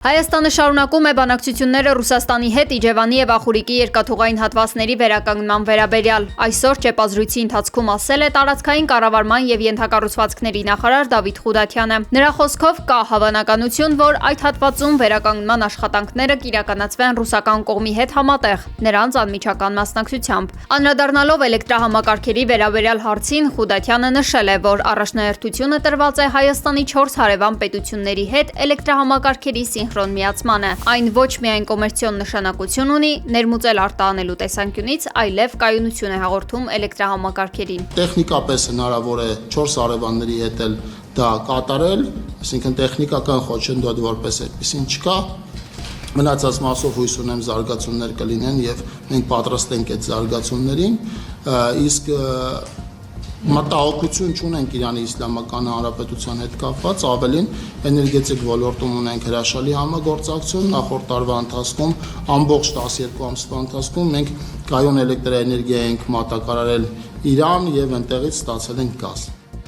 Հայաստանը շարունակում է բանակցությունները Ռուսաստանի հետ Իջևանի և Ախուրիկի երկաթուղային հատվածների վերականգնման վերաբերյալ։ Այսօր ճեպազրույցի ընթացքում ասել է տարածքային կառավարման և ենթակառուցվածքների նախարար Դավիթ Խուդատյանը։ Նրա խոսքով կա հավանականություն, որ այդ հատվածում վերականգնման աշխատանքները կիրականացվեն ռուսական կողմի հետ համատեղ, նրանց անմիջական մասնակցությամբ։ Անդրադառնալով էլեկտրահամակարգերի վերաբերյալ հարցին, Խուդատյանը նշել է, որ առաջնահերթությունը տրված է Հայաստանի 4 հարևան պետությունների հետ էլեկտրահամակարգերի սինխրոն միացմանը։ Այն ոչ միայն կոմերցիոն նշանակություն ունի, ներմուծել արտահանելու տեսանկյունից, այլև կայունություն է հաղորդում էլեկտրահամակարգերին։ Տեխնիկապես հնարավոր է 4 հարևանների հետ էլ դա կատարել, այսինքն տեխնիկական խոչընդոտ որպես այդպեսին չկա։ Մնացած մասով հույս ունեմ զարգացումներ կլինեն եւ մենք պատրաստ ենք այդ զարգացումներին, իսկ մտահոգություն չունենք Իրանի Իսլամական Հանրապետության հետ կապված, ավելին էներգետիկ ոլորտում ունենք հրաշալի համագործակցություն։ Նախորդ տարվա ընթացքում ամբողջ 12 ամսվա ընթացքում մենք կայուն էլեկտրաէներգիա ենք մատակարարել Իրան եւ այնտեղից ստացել ենք գազ։